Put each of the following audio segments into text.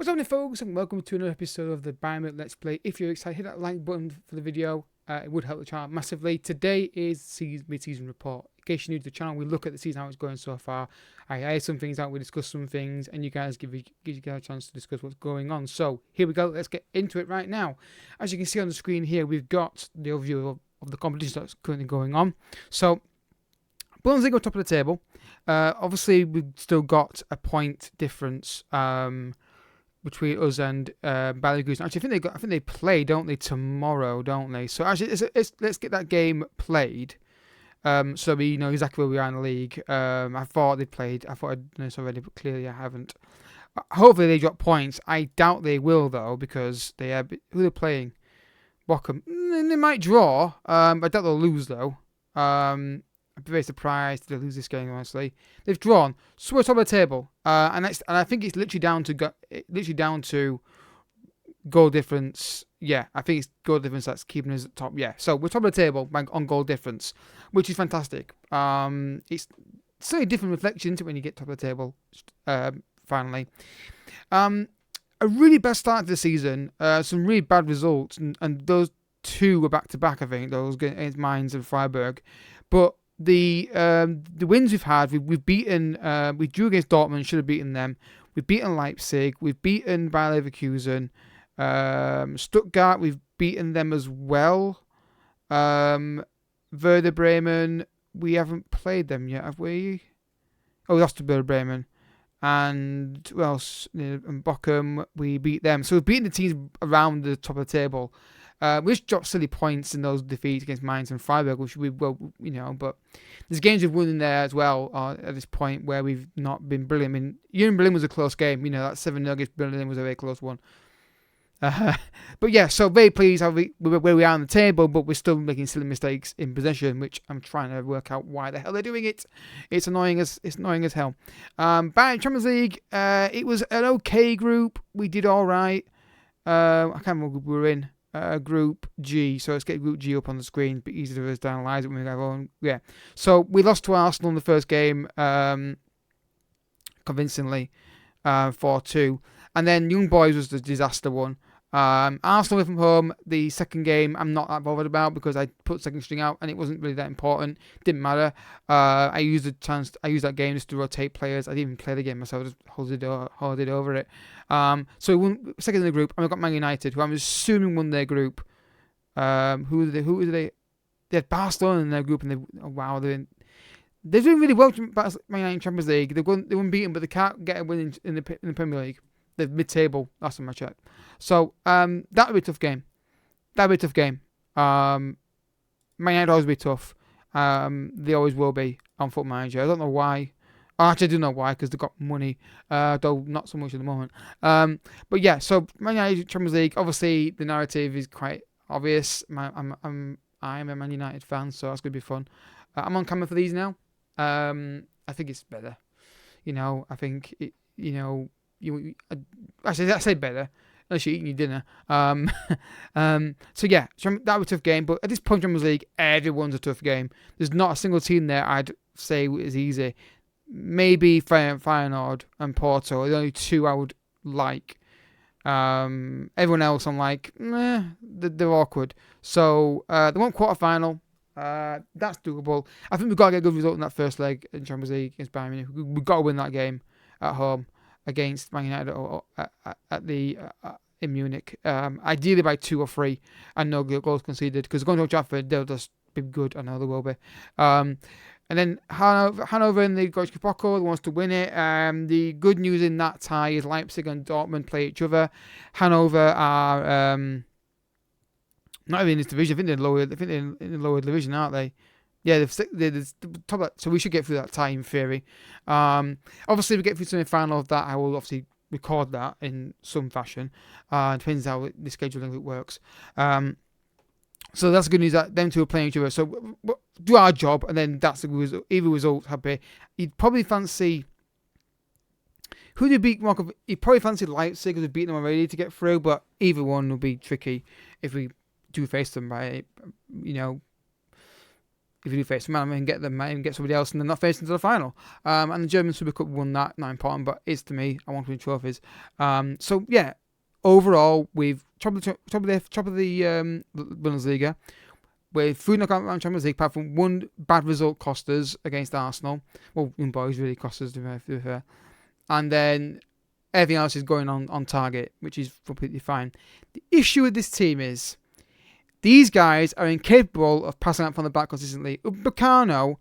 What's happening, folks, and welcome to another episode of the Bayern Munich Let's Play. If you're excited, hit that like button for the video. It would help the channel massively. Today is mid-season report. In case you're new to the channel, we look at the season, how it's going so far. I air some things out, we discuss some things, and you guys give you guys a chance to discuss what's going on. So here we go. Let's get into it right now. As you can see on the screen here, we've got the overview of the competition that's currently going on. So Bundesliga top of the table. Obviously, we've still got a point difference between us and Bayern Munich. Actually, I think they play, don't they, tomorrow, don't they? So actually, let's get that game played, so we know exactly where we are in the league. I thought they played. I thought I'd done this already, but clearly I haven't. Hopefully they drop points. I doubt they will though, because they are who they're playing. Webcam. They might draw. I doubt they'll lose though. I'd be very surprised if they lose this game, honestly. They've drawn, so we're top of the table, and I think it's literally down to goal difference. Yeah, I think it's goal difference that's keeping us at top. Yeah, so we're top of the table on goal difference, which is fantastic. It's certainly a different reflection to when you get top of the table. Finally, a really bad start to the season. Some really bad results, and those two were back to back. I think those against Mainz and Freiburg, but the wins we've had, we've beaten, we drew against Dortmund, should have beaten them. We've beaten Leipzig, we've beaten Bayer Leverkusen, Stuttgart, we've beaten them as well. Werder Bremen, we haven't played them yet, have we? Oh, we lost to Werder Bremen. And who else? And Bochum, we beat them. So we've beaten the teams around the top of the table. We just dropped silly points in those defeats against Mainz and Freiburg, which we, well, but there's games we've won in there as well at this point where we've not been brilliant. I mean, Union Berlin was a close game, that 7-0 against Berlin was a very close one. But yeah, so very pleased where we are on the table, but we're still making silly mistakes in possession, which I'm trying to work out why the hell they're doing it. It's annoying as hell. Bayern Champions League, it was an okay group. We did all right. I can't remember what we were in. Group G, so let's get Group G up on the screen. It'd be easier for us to analyse it when we go on. Yeah, so we lost to Arsenal in the first game, convincingly, 4-2, and then Young Boys was the disaster one. Arsenal away from home, the second game I'm not that bothered about because I put second string out and it wasn't really that important. Didn't matter. I used that game just to rotate players. I didn't even play the game myself. I just holded over it. So we won second in the group, and we got Man United, who I'm assuming won their group. Who were they? They had Barcelona in their group, and they're doing really well. Man United in Champions League. They won beaten, but they can't get a win in the Premier League. They're mid-table. Last time I checked. So that would be a tough game. Man United always be tough. They always will be on Football Manager. I don't know why. Actually, I do know why, because they've got money, though not so much at the moment. But yeah, so Man United Champions League. Obviously, the narrative is quite obvious. I'm a Man United fan, so that's gonna be fun. I'm on camera for these now. I think it's better. I think it. Actually, I say better. Unless you're eating your dinner. So yeah, that was a tough game. But at this point in Champions League, everyone's a tough game. There's not a single team there I'd say is easy. Maybe Feyenoord and Porto are the only two I would like. Everyone else I'm like, they're awkward. So they want quarter-final. That's doable. I think we've got to get a good result in that first leg in Champions League against Bayern Munich. We've got to win that game at home against Man United in Munich. Ideally by 2 or 3 and no goals conceded, because going to Old Trafford, they'll just be good. I know they will be. And then Hanover in the Deutsche Pokal wants to win it. The good news in that tie is Leipzig and Dortmund play each other. Hanover are not even in this division. I think they're in the lower division, aren't they? Yeah, they're the top. So we should get through that tie in theory. Obviously, if we get through to the final of that, I will obviously record that in some fashion. Depends how the scheduling works. So that's good news that them two are playing each other. So do our job, and then that's the result. Either result happy. You'd probably fancy. Who do you beat? You'd probably fancy Leipzig, because we've beaten them already to get through. But either one will be tricky if we do face them by, if you do face them, I mean, get them, might even get somebody else, and they're not facing to the final. And the German Super Cup won that, not important, but it's to me, I want to win trophies. So yeah, overall, we've top of the Bundesliga. We're through knockout round Champions League, apart from one bad result cost us against Arsenal. Well, one boys really cost us, to be fair. And then everything else is going on target, which is completely fine. The issue with this team is these guys are incapable of passing out from the back consistently. Upamecano,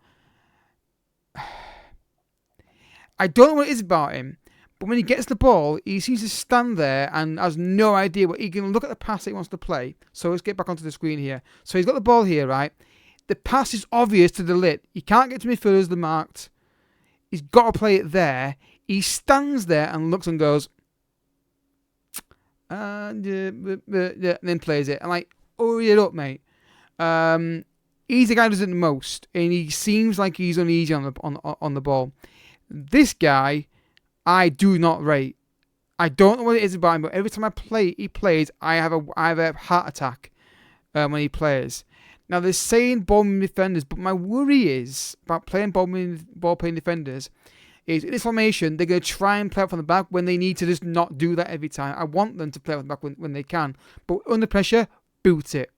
I don't know what it is about him, but when he gets the ball, he seems to stand there and has no idea what he can look at the pass that he wants to play. So let's get back onto the screen here. So he's got the ball here, right? The pass is obvious to the lit. He can't get to midfielders, they're marked. He's got to play it there. He stands there and looks and goes, and then plays it. I'm like, hurry it up, mate. He's the guy who does it the most, and he seems like he's uneasy on the ball. This guy, I do not rate. I don't know what it is about him, but every time he plays, I have a heart attack when he plays. Now they're saying ball-playing defenders, but my worry is about playing ball-playing defenders. Is in this formation, they're going to try and play out from the back when they need to just not do that every time. I want them to play out from the back when they can, but under pressure, boot it.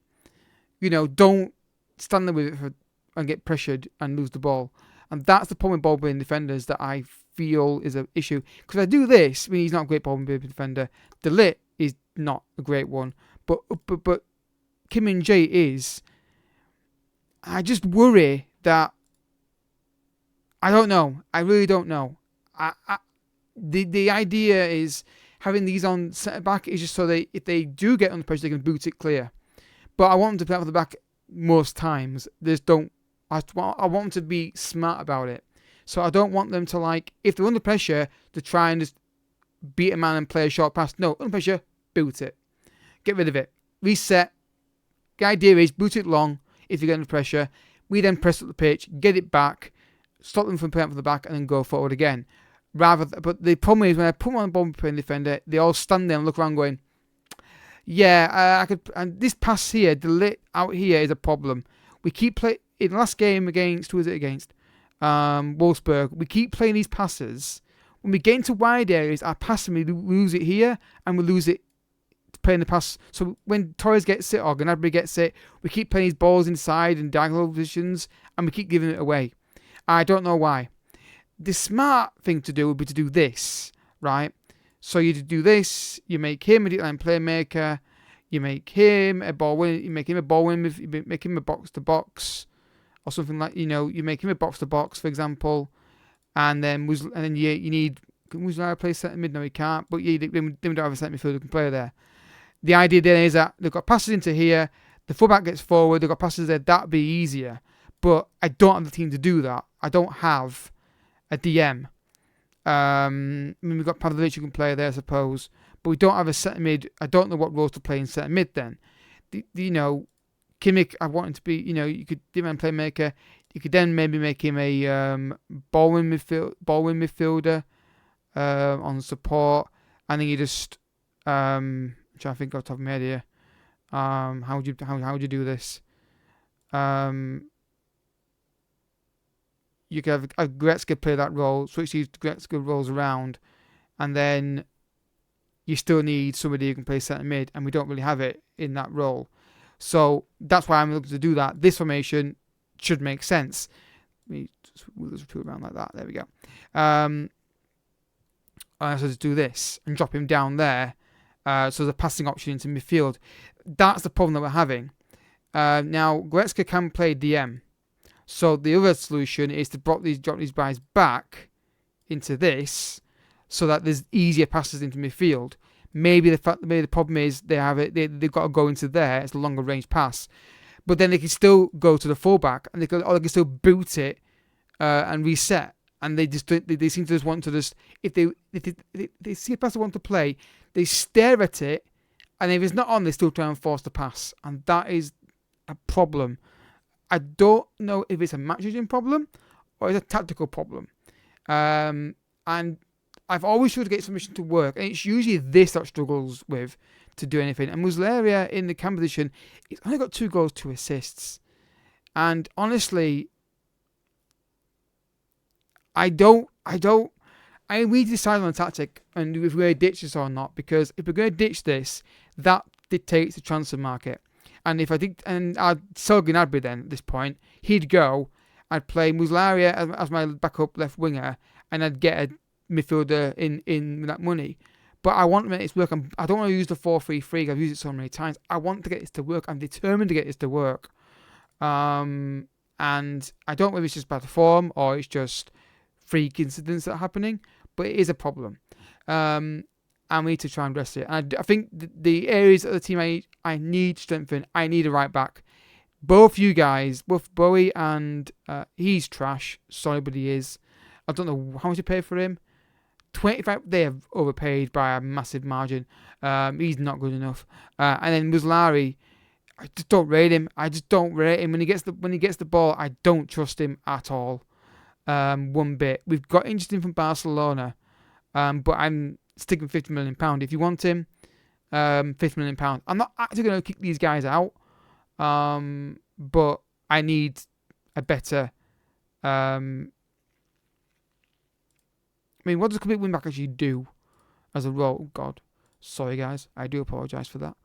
Don't stand there with it and get pressured and lose the ball. And that's the problem with ball-playing defenders that I feel is an issue. Because if I do this, I mean, he's not a great ball-playing defender. De Ligt is not a great one. But Kim Min-jae is. I just worry that, I don't know. I really don't know. The idea is having these on centre-back is just so if they do get under pressure, they can boot it clear. But I want them to play out for the back most times. I want them to be smart about it. So I don't want them to, if they're under pressure, to try and just beat a man and play a short pass. No, under pressure, boot it. Get rid of it. Reset. The idea is boot it long if you get under pressure. We then press up the pitch, get it back, stop them from playing out for the back, and then go forward again. But the problem is when I put them on the ball playing defender, they all stand there and look around going, yeah, I could. And this pass here, the Ligt out here is a problem. We keep playing in the last game against, who was it against? Wolfsburg. We keep playing these passes. When we get into wide areas, our passing, we lose it here and we lose it playing the pass. So when Torres gets it or Gnabry gets it, we keep playing these balls inside in diagonal positions and we keep giving it away. I don't know why. The smart thing to do would be to do this, right? So you do this, you make him a deep line playmaker, you make him a ball winner, you make him a box to box, or something like, you make him a box to box, for example, and then you need, can Muslera play centre mid? No, he can't, but we don't have a centre midfielder who can play there. The idea then is that they've got passes into here, the fullback gets forward, they've got passes there, that'd be easier. But I don't have the team to do that. I don't have a DM. We've got Pavlovic who can play there, I suppose. But we don't have a centre mid. I don't know what roles to play in centre mid then. Kimmich, I want him to be, you could give him a playmaker. You could then maybe make him a ball-win midfielder on support. And then you just, I'm trying to think off the top of my head here. How would you do this? You could have Goretzka play that role, switch these Goretzka roles around, and then you still need somebody who can play centre mid, and we don't really have it in that role. So that's why I'm looking to do that. This formation should make sense. Let me just move this around like that. There we go. So just do this and drop him down there. So the passing option into midfield. That's the problem that we're having. Now Goretzka can play DM. So the other solution is to drop these guys back into this, so that there's easier passes into midfield. Maybe the problem is they've got to go into there. It's a longer range pass, but then they can still go to the fullback and they can still boot it and reset. And they seem to just want to just if they see a pass they want to play, they stare at it, and if it's not on, they still try and force the pass, and that is a problem. I don't know if it's a match-judging problem or it's a tactical problem. And I've always tried to get submission to work, and it's usually this that struggles with to do anything. And Muslera in the cam position, he's only got 2 goals, 2 assists. And honestly, we need to decide on a tactic and if we're going to ditch this or not. Because if we're going to ditch this, that dictates the transfer market. And if I think, and I'd sell Gnabry then at this point, he'd go. I'd play Muslaria as my backup left winger, and I'd get a midfielder in that money. But I want to make this work. I don't want to use the 4-3-3. I've used it so many times. I want to get this to work. I'm determined to get this to work. And I don't know if it's just bad form or it's just freak incidents that are happening, but it is a problem. And we need to try and address it. And I think the areas of the team I need strengthen. I need a right back. Both you guys, both Bowie and he's trash. Sorry, but he is. I don't know how much you paid for him. 25. They have overpaid by a massive margin. He's not good enough. And then Muslari, I just don't rate him. I just don't rate him when he gets the ball. I don't trust him at all. One bit. We've got interesting from Barcelona, but I'm sticking £50 million. If you want him, £50 million. I'm not actually going to kick these guys out, but I need a better. I mean, what does complete win back actually do as a role? Oh, God. Sorry, guys. I do apologise for that.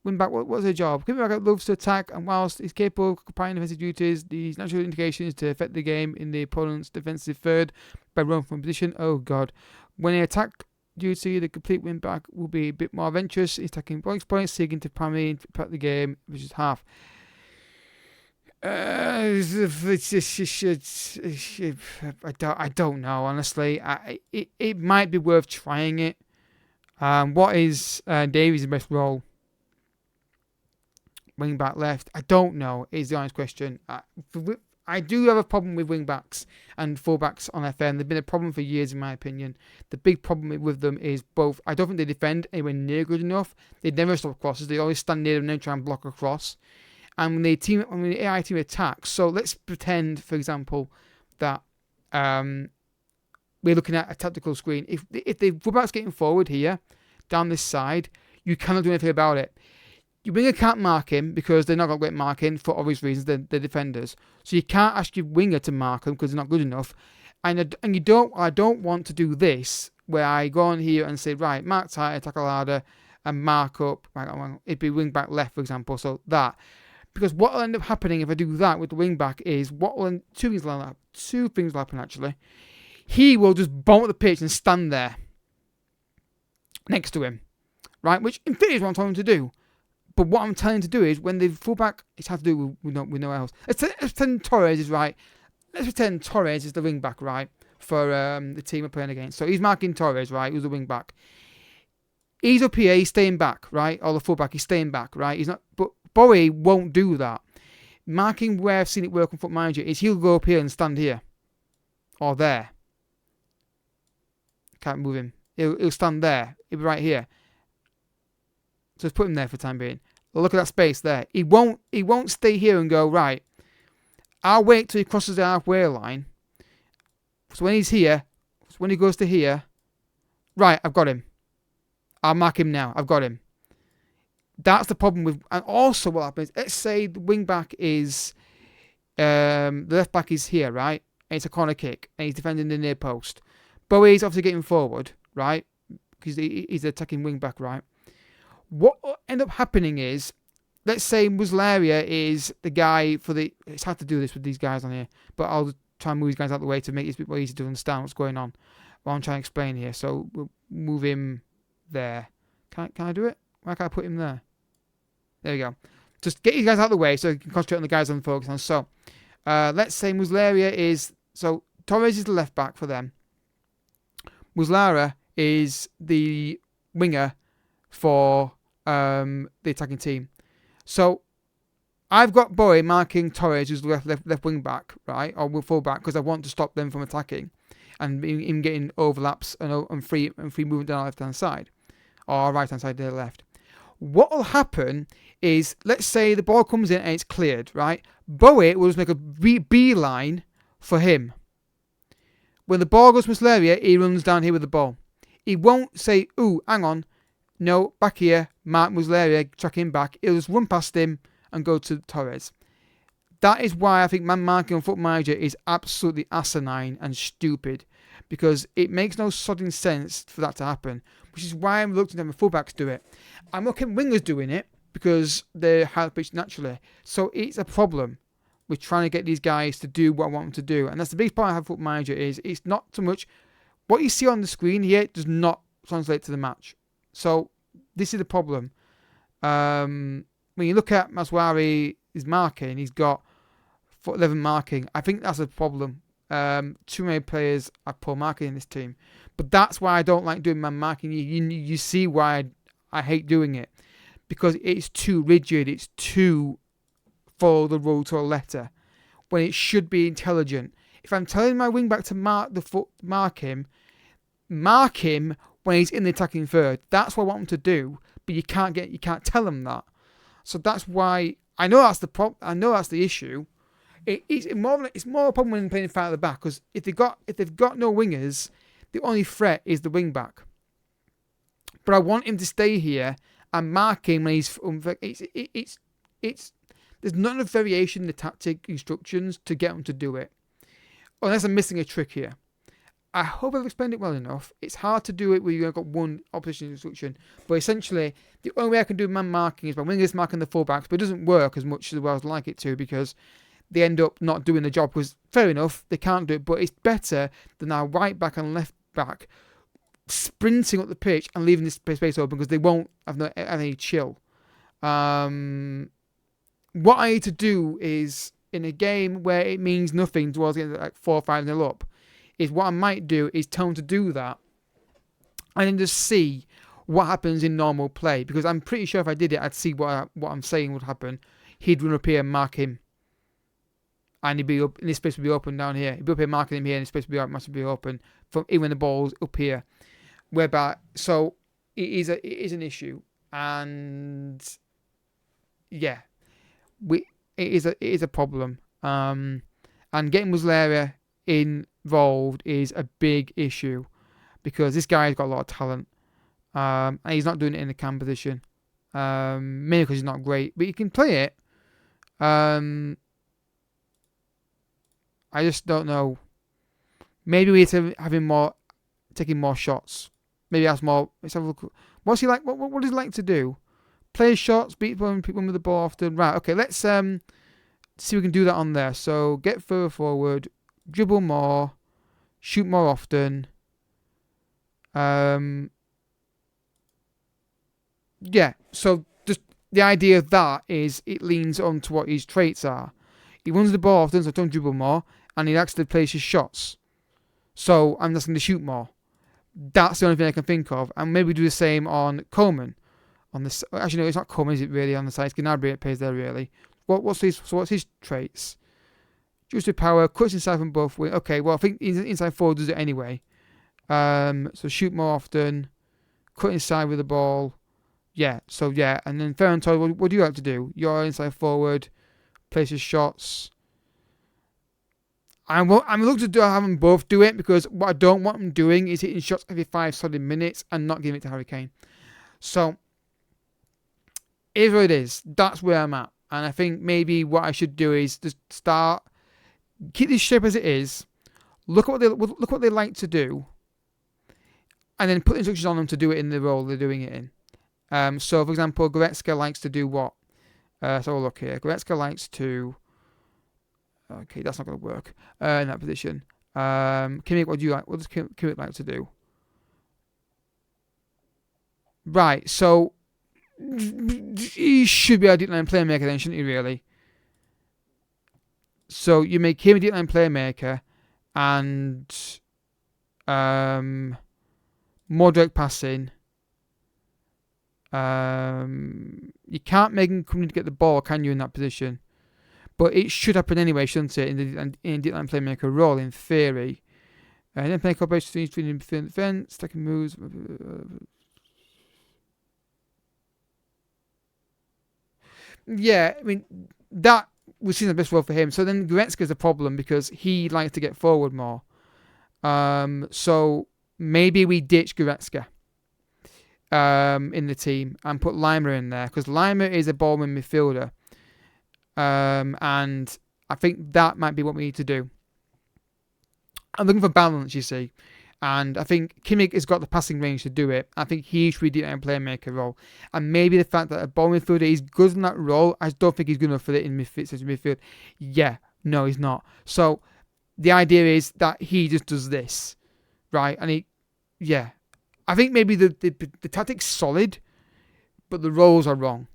Win back, what's their job? Complete win back loves to attack, and whilst he's capable of complying defensive duties, these natural indications to affect the game in the opponent's defensive third by running from position. Oh, God. When they attack duty, the complete win back will be a bit more adventurous. He's attacking points, seeking to primarily impact the game, which is half. I don't know, honestly. It might be worth trying it. What is Davies' best role? Wing back left? I don't know, is the honest question. I do have a problem with wing backs and fullbacks on FM. They've been a problem for years, in my opinion. The big problem with them is both. I don't think they defend anywhere near good enough. They never stop crosses. They always stand near them and then try and block a cross. And when the AI team attacks, so let's pretend, for example, that we're looking at a tactical screen. If the fullback's getting forward here, down this side, you cannot do anything about it. Your winger can't mark him because they're not going to get marking for obvious reasons. They're defenders, so you can't ask your winger to mark them because they're not good enough. And I don't want to do this where I go on here and say, right, mark tighter, tackle harder, and mark up. Right, it'd be wing back left, for example. So that. Because what will end up happening if I do that with the wing back is two things will happen actually. He will just bomb at the pitch and stand there next to him, right? Which in theory is what I'm telling him to do. But what I'm telling him to do is when the fullback, it's hard to do with no else. Let's pretend Torres is right. Let's pretend Torres is the wing back, right, for the team we're playing against. So he's marking Torres, right, who's the wing back. He's up here, he's staying back, right? Or the fullback, he's staying back, right? He's not, but Bowie won't do that. Marking where I've seen it work on Foot Manager is he'll go up here and stand here. Or there. Can't move him. He'll stand there. He'll be right here. So let's put him there for the time being. Look at that space there. He won't stay here and go, right, I'll wait till he crosses the halfway line. So when he's here, when he goes to here, right, I've got him. I'll mark him now. I've got him. That's the problem with, and also what happens, let's say the wing back is, the left back is here, right? And it's a corner kick, and he's defending the near post. Bowie's obviously getting forward, right? Because he's attacking wing back, right? What will end up happening is, let's say Muslaria is the guy for the, it's hard to do this with these guys on here, but I'll try and move these guys out of the way to make it a bit more easy to understand what's going on. What I'm trying to explain here. So we'll move him there. Can I do it? Why can't I put him there? There we go. Just get you guys out of the way so you can concentrate on the guys I'm focused on. So, let's say Muslaria is... So, Torres is the left back for them. Muslera is the winger for the attacking team. So, I've got Bowie marking Torres, who's the left wing back, right? Or full back, because I want to stop them from attacking. And him getting overlaps and free movement down the left-hand side. Or right-hand side to the left. What will happen is, let's say the ball comes in and it's cleared, right? Bowie will just make a beeline for him. When the ball goes to Muslaria, he runs down here with the ball. He won't say, ooh, hang on. No, back here, mark Muslaria, track him back. He'll just run past him and go to Torres. That is why I think man marking on Football Manager is absolutely asinine and stupid, because it makes no sodding sense for that to happen, which is why I'm reluctant to have my fullbacks do it. I'm okay with wingers doing it because they're high pitched naturally. So it's a problem with trying to get these guys to do what I want them to do. And that's the biggest part I have Football Manager is it's not so much what you see on the screen here does not translate to the match. So this is the problem. When you look at Maswari, his marking, he's got foot 11 marking. I think that's a problem. Too many players have poor marking in this team. But that's why I don't like doing man marking. You see why I hate doing it. Because it's too rigid. It's too follow the rule to a letter. When it should be intelligent. If I'm telling my wing back to mark him when he's in the attacking third. That's what I want him to do. But you can't tell him that. So that's why I know that's the problem. I know that's the issue. It's more a problem when playing five at the back, because if they've got no wingers, the only threat is the wing back. But I want him to stay here and mark him when he's. There's not enough variation in the tactic instructions to get him to do it, unless I'm missing a trick here. I hope I've explained it well enough. It's hard to do it where you've got one opposition instruction, but essentially the only way I can do man marking is by wingers marking the fullbacks, but it doesn't work as much as well as I'd like it to, because they end up not doing the job. Because fair enough, they can't do it, but it's better than our right back and left back sprinting up the pitch and leaving this space open, because they won't have any chill. What I need to do is, in a game where it means nothing towards getting like 4 or 5-0 up, is what I might do is tell him to do that and then just see what happens in normal play, because I'm pretty sure if I did it, I'd see what I'm saying would happen. He'd run up here and mark him, and he'd be up, and this space would be open down here. He'd be up here marking him here, and this space would be massively open from even when the ball's up here. Whereby, so it is an issue, and yeah, it is a problem. And getting Muslera involved is a big issue, because this guy's got a lot of talent, and he's not doing it in the cam position. Maybe because he's not great, but he can play it. I just don't know. Maybe we need to have him taking more shots. Maybe that's more. Let's have a look. What's he like? What does he like to do? Play shots, beat one with the ball often. Right. Okay. Let's see if we can do that on there. So get further forward, dribble more, shoot more often. Yeah. So just the idea of that is it leans on to what his traits are. He runs the ball often, so don't dribble more, and he likes to place his shots. So I'm just going to shoot more. That's the only thing I can think of. And maybe do the same on Coleman. Actually, no, it's not Coleman, is it really, on the side? It's Gnabry it plays there, really. What's his traits? Just with power, cuts inside from both wings. Okay, well, I think inside forward does it anyway. So shoot more often, cut inside with the ball. Yeah, so yeah. And then Ferran Torres, what do you like to do? You're inside forward, places shots. I'm looking to have them both do it, because what I don't want them doing is hitting shots every 5 solid minutes and not giving it to Harry Kane. So, it is what it is. That's where I'm at. And I think maybe what I should do is just keep this shape as it is, look at what they like to do, and then put instructions on them to do it in the role they're doing it in. So, for example, Goretzka likes to do what? So we'll look here. Goretzka likes to... Okay, that's not going to work in that position. Kimmich, what do you like? What does Kimmich like to do? Right, so he should be a deep line playmaker then, shouldn't he, really? So you make him a deep line playmaker, and more direct passing. You can't make him come in to get the ball, can you, in that position? But it should happen anyway, shouldn't it, in deep line playmaker role, in theory. And then play cooperation between defense, taking moves. Yeah, I mean, that was seen the best role for him. So then Goretzka's a problem, because he likes to get forward more. So maybe we ditch Goretzka in the team and put Lima in there, because Lima is a ballman midfielder. And I think that might be what we need to do. I'm looking for balance, you see. And I think Kimmich has got the passing range to do it. I think he should be the playmaker role. And maybe the fact that a ball midfielder is good in that role, I don't think he's good enough for it in midfield. Yeah, no, he's not. So the idea is that he just does this, right? And I think maybe the tactic's solid, but the roles are wrong.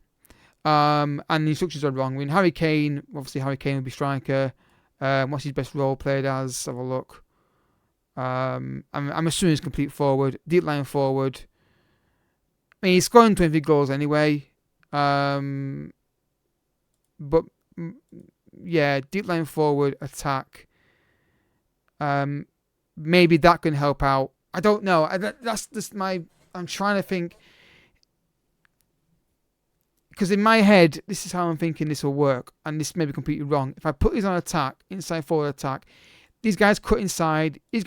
And the instructions are wrong. I mean, Harry Kane will be striker. What's his best role played as? Have a look. I'm assuming he's complete forward, deep line forward. I mean, he's scoring 20 goals anyway. But yeah, deep line forward, attack. Maybe that can help out. I don't know. That's just I'm trying to think. Because in my head, this is how I'm thinking this will work. And this may be completely wrong. If I put these on attack, inside forward attack, these guys cut inside, he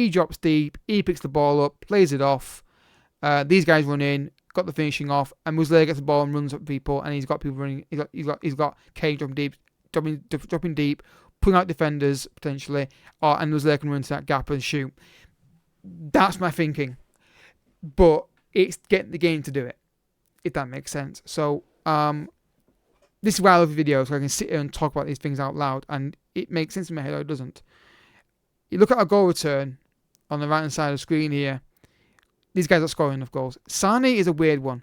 drops deep, he picks the ball up, plays it off. These guys run in, got the finishing off, and Muslera gets the ball and runs up people, and he's got people running. He's got Kane dropping deep, pulling out defenders potentially, and Muslera can run into that gap and shoot. That's my thinking, but it's getting the game to do it, if that makes sense. So this is why I love videos, so I can sit here and talk about these things out loud, and it makes sense in my head or it doesn't. You look at our goal return on the right hand side of the screen here. These guys are scoring enough goals. Sane is a weird one.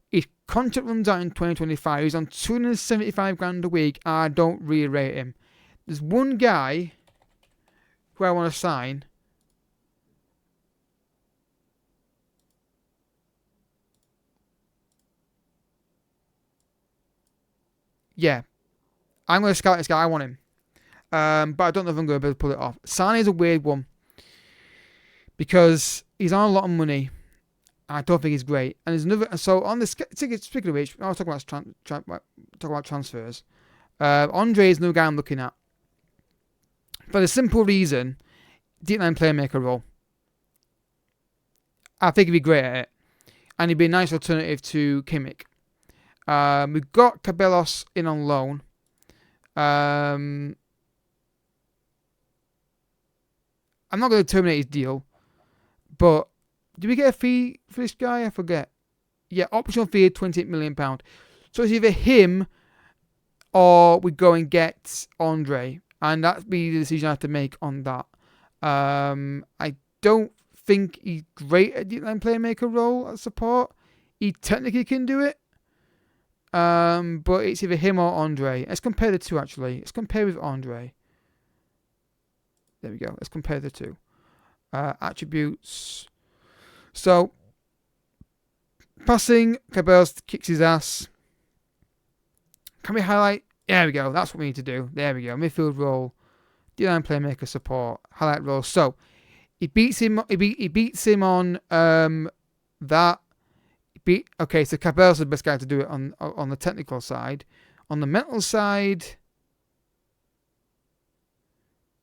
His contract runs out in 2025. He's on 275 grand a week. I don't really rate him. There's one guy who I want to sign. Yeah. I'm going to scout this guy. I want him. But I don't know if I'm going to be able to pull it off. Sane is a weird one. Because he's on a lot of money. I don't think he's great. And there's another. So on this, speaking of which, I was talking about transfers. Andre is another guy I'm looking at. For the simple reason, deep line playmaker role. I think he'd be great at it. And he'd be a nice alternative to Kimmich. We've got CAPELLIX in on loan. I'm not going to terminate his deal. But do we get a fee for this guy? I forget. Yeah, optional fee of £28 million. So it's either him or we go and get Andre. And that'd be the decision I have to make on that. I don't think he's great at deep line playmaker role at support. He technically can do it. But it's either him or Andre. Let's compare the two, actually. Let's compare with Andre. There we go. Let's compare the two. Attributes. So, passing, CAPELLIX kicks his ass. Can we highlight? There we go. That's what we need to do. There we go. Midfield role. D-line playmaker support. Highlight role. So, he beats him. He beats him on that. Okay, so CAPELLIX is the best guy to do it on the technical side. On the mental side,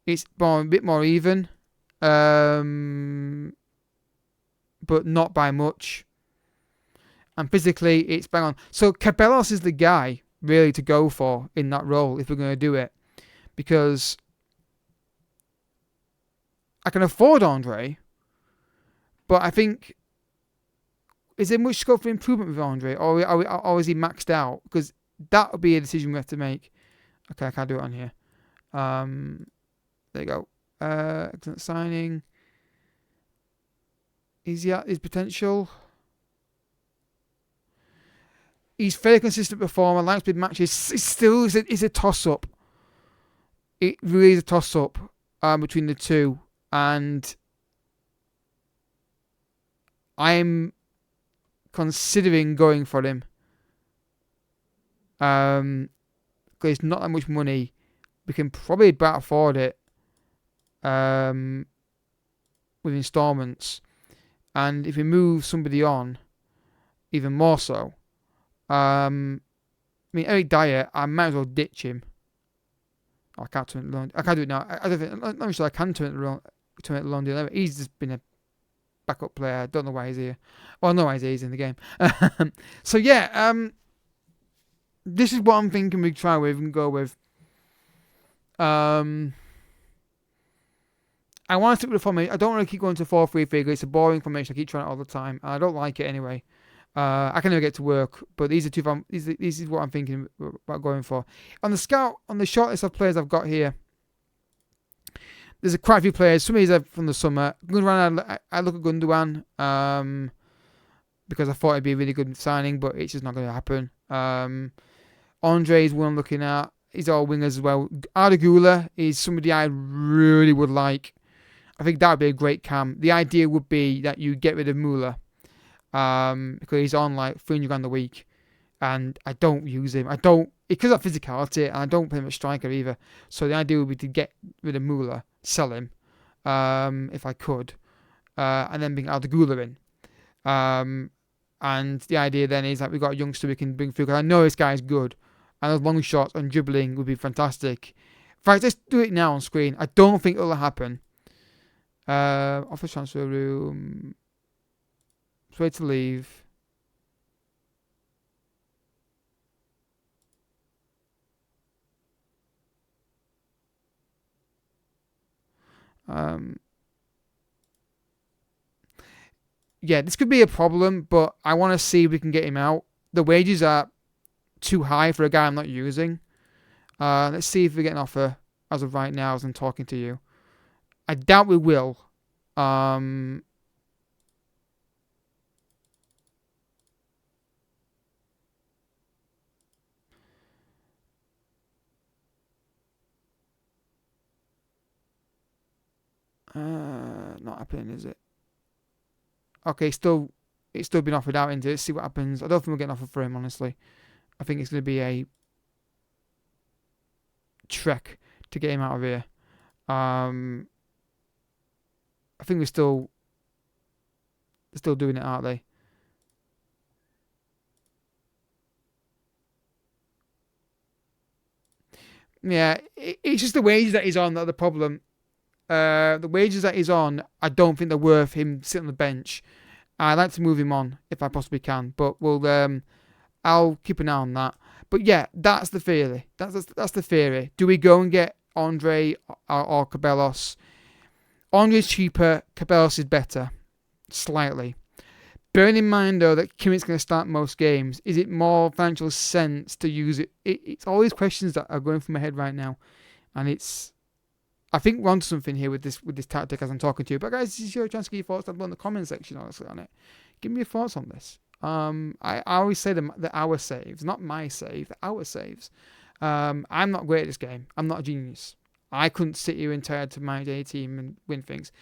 it's a bit more even. But not by much. And physically, it's bang on. So CAPELLIX is the guy really to go for in that role if we're going to do it, because I can afford Andre, but I think, is there much scope for improvement with Andre, or is he maxed out? Because that would be a decision we have to make. Okay, I can't do it on here. There you go. Excellent signing. Is he at his potential? He's fairly consistent performer, likes big matches. It still is a toss-up. It really is a toss-up between the two. And I'm considering going for him. Because it's not that much money. We can probably about afford it. With installments. And if we move somebody on, even more so. I mean, Eric Dyer, I might as well ditch him. Oh, I can't turn it on. I can't do it now. I don't think. I'm not sure I can turn it on. He's just been a backup player. I don't know why he's here. Well, I know why he's here. He's in the game. So yeah. this is what I'm thinking we try with and go with. I want to stick with the formation. I don't want to keep going to 4-3-3. It's a boring formation. I keep trying it all the time. And I don't like it anyway. I can never get to work. But these are this is what I'm thinking about going for. On the scout, on the short list of players I've got here, there's quite a few players. Some of these are from the summer. Gundogan, I look at Gundogan because I thought it'd be a really good signing, but it's just not going to happen. Andre is one I'm looking at. He's all wingers as well. Arda Güler is somebody I really would like. I think that would be a great cam. The idea would be that you get rid of Müller because he's on like 300 grand a week, and I don't use him. I don't, because of physicality, and I don't play him as striker either. So the idea would be to get rid of Müller, sell him if I could, and then bring Arda Güler in. And the idea then is that we've got a youngster we can bring through, because I know this guy's good. And those long shots and dribbling would be fantastic. In fact, let's do it now on screen. I don't think it'll happen. Office transfer room. Way to leave. Yeah, this could be a problem, but I want to see if we can get him out. The wages are too high for a guy I'm not using. Let's see if we get an offer as of right now as I'm talking to you. I doubt we will. Not happening, is it? Okay, it's still been offered out into it. See what happens. I don't think we'll get an offer for him, honestly. I think it's going to be a trek to get him out of here. I think they're still doing it, aren't they? Yeah, it's just the wages that he's on that are the problem. The wages that he's on, I don't think they're worth him sitting on the bench. I'd like to move him on if I possibly can, but I'll keep an eye on that. But yeah, that's the theory. That's the theory. Do we go and get Andre or CAPELLIX? Andre's cheaper. CAPELLIX is better, slightly. Bearing in mind though that Kimmich's going to start most games, is it more financial sense to use it? It's all these questions that are going through my head right now, and I think we're onto something here with this tactic as I'm talking to you. But guys, this is your chance to get your thoughts down below in the comment section, honestly, on it. Give me your thoughts on this. I always say the our saves, not my save, the our saves. I'm not great at this game. I'm not a genius. I couldn't sit here and tie to my day team and win things.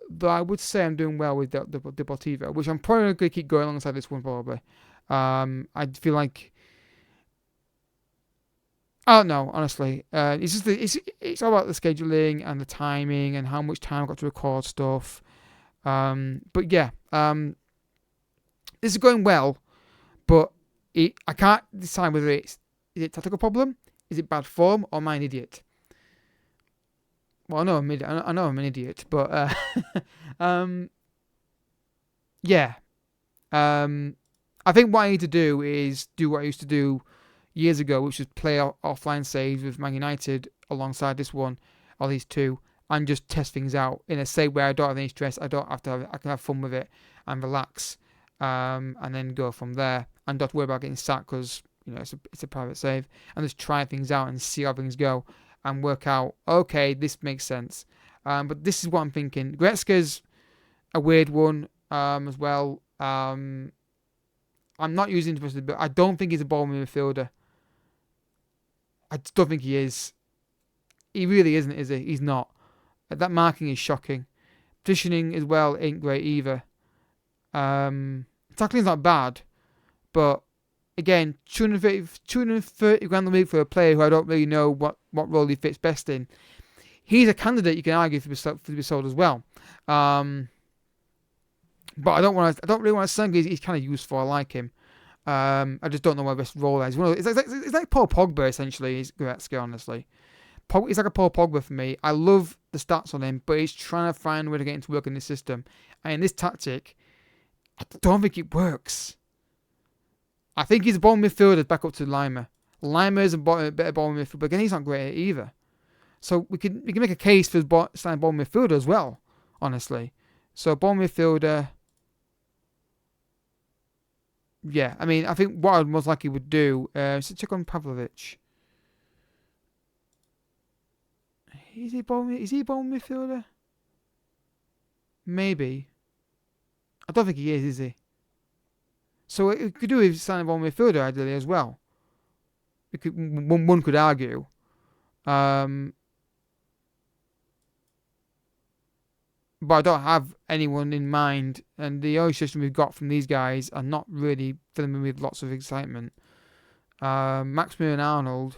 But I would say I'm doing well with the Deportivo, which I'm probably going to keep going alongside this one probably. I feel like, I don't know, honestly. It's just it's all about the scheduling and the timing and how much time I've got to record stuff. But yeah, this is going well, but I can't decide whether is it a tactical problem, is it bad form, or am I an idiot? Well, I know I'm an idiot, but yeah. I think what I need to do is do what I used to do years ago, which was play offline saves with Man United alongside this one, or these two, and just test things out in a save where I don't have any stress. I can have fun with it and relax, and then go from there, and don't worry about getting sacked because it's a private save, and just try things out and see how things go and work out. Okay, this makes sense. But this is what I'm thinking. Goretzka's a weird one as well. I'm not using him, but I don't think he's a ball midfielder. I just don't think he is. He really isn't, is he? He's not. That marking is shocking. Positioning as well ain't great either. Tackling's not bad, but again, 230 grand a week for a player who I don't really know what role he fits best in. He's a candidate you can argue to be sold as well. But I don't really want to say he's kind of useful. I like him. I just don't know what best role is. It's like Paul Pogba essentially. He's Goretzka, honestly. He's like a Paul Pogba for me. I love the stats on him, but he's trying to find a way to get him to work in this system. And in this tactic, I don't think it works. I think he's a ball midfielder back up to Lima. Lima is a better ball midfielder, but again, he's not great either. So we can make a case for starting ball midfielder as well, honestly. So ball midfielder, yeah. I mean, I think what I most likely would do is to check on Pavlovic. Is he a ball midfielder? Maybe. I don't think he is he? So what we could do is sign a ball midfielder ideally as well. One could argue. But I don't have anyone in mind, and the only suggestion we've got from these guys are not really filling me with lots of excitement. Maximilian Arnold.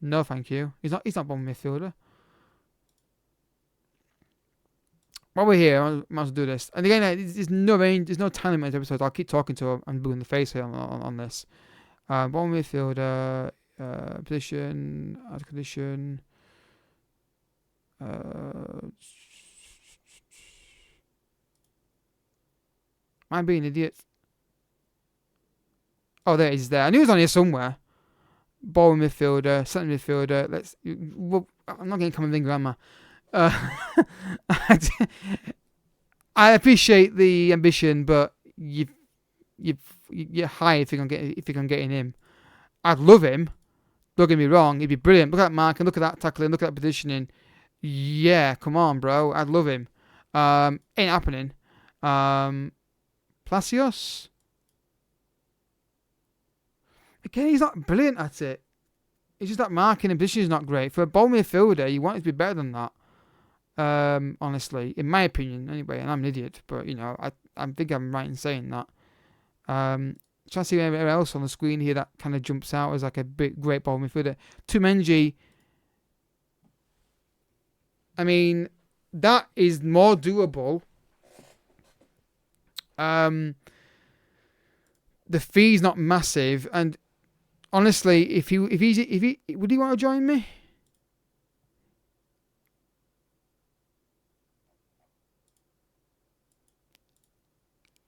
No, thank you. He's not bomb midfielder. While we're here, I might as well do this. And again, there's no time limit in this episode. I'll keep talking to him and blue in the face here on this. Bomb midfielder, position, condition. Am I being an idiot? Oh, there it is. There. I knew it was on here somewhere. Ball midfielder, centre midfielder. I'm not getting common finger, am I? I appreciate the ambition, but you're high if you're getting him. I'd love him. Don't get me wrong, he'd be brilliant. Look at that mark and look at that tackling, look at that positioning. Yeah, come on, bro. I'd love him. Ain't happening. Palacios. Again, he's not brilliant at it. It's just that marking and position is not great. For a ball midfielder, you want it to be better than that. Honestly, in my opinion, anyway. And I'm an idiot, but you know, I think I'm right in saying that. Trying to see anywhere else on the screen here that kind of jumps out as like a great ball midfielder. Tumenji. I mean, that is more doable. The fee's not massive, and honestly, if he would he want to join me?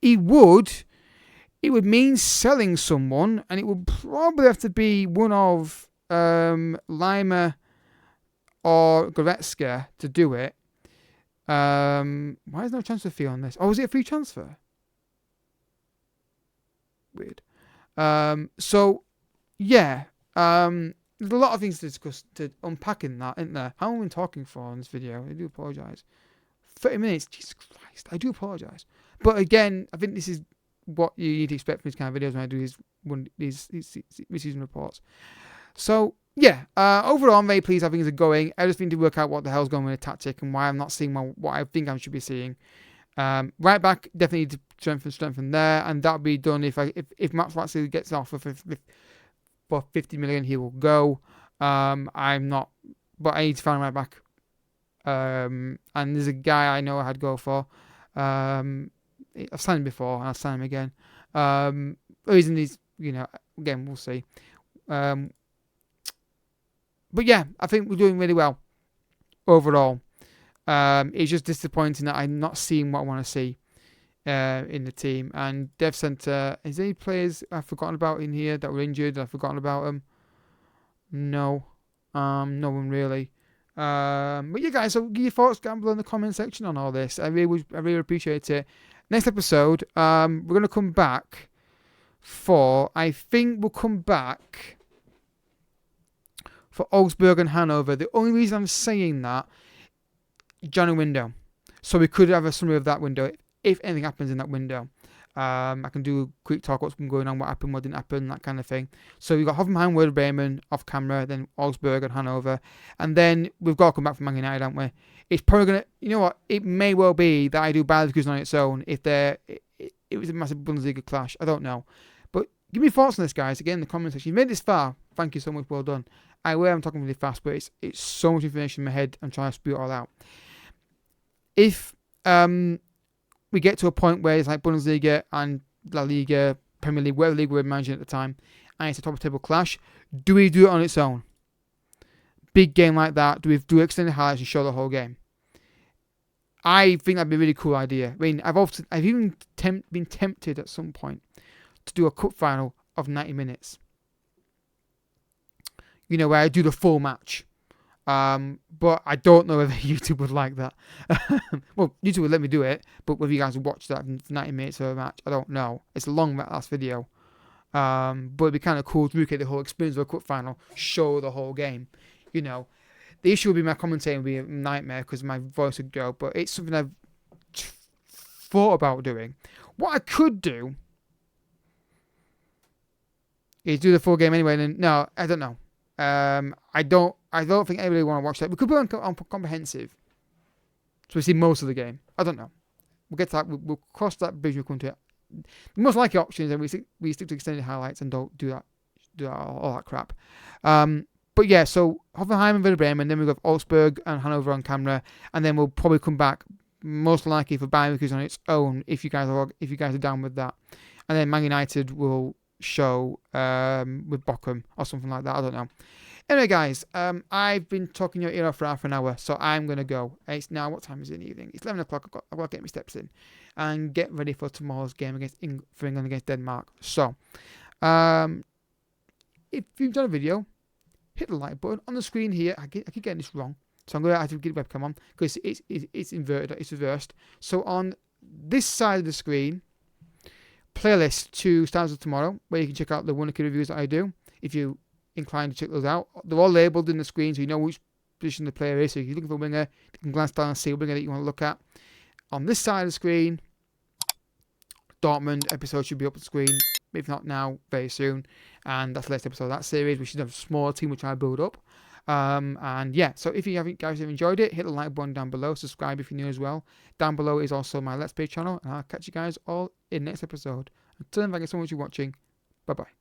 He would. It would mean selling someone, and it would probably have to be one of Lima or Goretzka to do it. Why is no transfer fee on this? Oh, is it a free transfer? Weird. So, yeah. There's a lot of things to discuss, to unpack in that, isn't there? How long have I been talking for on this video? I do apologise. 30 minutes. Jesus Christ. I do apologise. But again, I think this is what you need to expect from these kind of videos when I do these season reports. So, yeah, overall, I'm very pleased how things are going. I just need to work out what the hell's going on with the tactic and why I'm not seeing what I think I should be seeing. Right back, definitely need to strengthen there, and that'll be done if Max Ratsley gets off for 50 million, he will go. I'm not, but I need to find right back. And there's a guy I know I had go for. I've signed him before, and I'll sign him again. The reason is, you know, again, we'll see. But yeah, I think we're doing really well overall. It's just disappointing that I'm not seeing what I want to see in the team. And Dev Center, is there any players I've forgotten about in here that were injured? I've forgotten about them. No, no one really. But yeah, guys, so give your thoughts down below in the comment section on all this. I really appreciate it. Next episode, we're gonna come back for. I think we'll come back for Augsburg and Hanover. The only reason I'm saying that, January window, so we could have a summary of that window if anything happens in that window. I can do a quick talk what's been going on, what happened, what didn't happen, that kind of thing. So we've got Hoffenheim, Werder Bremen off camera, then Augsburg and Hanover, and then we've got to come back from Man United, haven't we? It's probably gonna, you know what? It may well be that I do Bayer Leverkusen on its own if it was a massive Bundesliga clash. I don't know, but give me thoughts on this, guys. Again in the comment section. You've made this far. Thank you so much. Well done. I know I'm talking really fast, but it's so much information in my head. I'm trying to spew it all out. If we get to a point where it's like Bundesliga and La Liga, Premier League, whatever league we're managing at the time, and it's a top table clash, do we do it on its own? Big game like that, do we do extended highlights and show the whole game? I think that'd be a really cool idea. I mean, I've even been tempted at some point to do a cup final of 90 minutes. You know, where I do the full match. But I don't know whether YouTube would like that. Well, YouTube would let me do it, but whether you guys would watch that for 90 minutes of a match, I don't know. It's a long last video. But it'd be kind of cool to recreate the whole experience of a cup final, show the whole game. You know, the issue would be my commentating would be a nightmare because my voice would go, but it's something I've thought about doing. What I could do is do the full game anyway. And no, I don't know. I don't think anybody want to watch that. We could put on comprehensive, so we see most of the game. I don't know. We'll get to that. We'll cross that bridge when we come to it. The most likely option is that we stick to extended highlights and don't do all that crap. But yeah, so Hoffenheim and Werder Bremen, and then we've got Augsburg and Hanover on camera, and then we'll probably come back most likely for Bayern Munich on its own if you guys are down with that, and then Man United will show with Bochum or something like that. I don't know. Anyway, guys, I've been talking your ear off for half an hour, so I'm gonna go. It's now, what time is it in the evening? It's 11 o'clock. I've got to get my steps in and get ready for tomorrow's game for England against Denmark. So, if you've done a video, hit the like button on the screen here. I keep getting this wrong, so I'm gonna have to get the webcam on because it's inverted. It's reversed. So on this side of the screen, playlist to Stars of Tomorrow, where you can check out the Wonderkid reviews that I do. If you inclined to check those out, they're all labelled in the screen, so you know which position the player is. So if you're looking for a winger, you can glance down and see a winger that you want to look at. On this side of the screen, Dortmund episode should be up on the screen, if not now, very soon. And that's the latest episode of that series. We should have a small team which I build up. And yeah, so if you guys have enjoyed it, hit the like button down below. Subscribe if you're new as well. Down below is also my Let's Play channel. And I'll catch you guys all in the next episode. Until then, thank you so much for watching. Bye bye.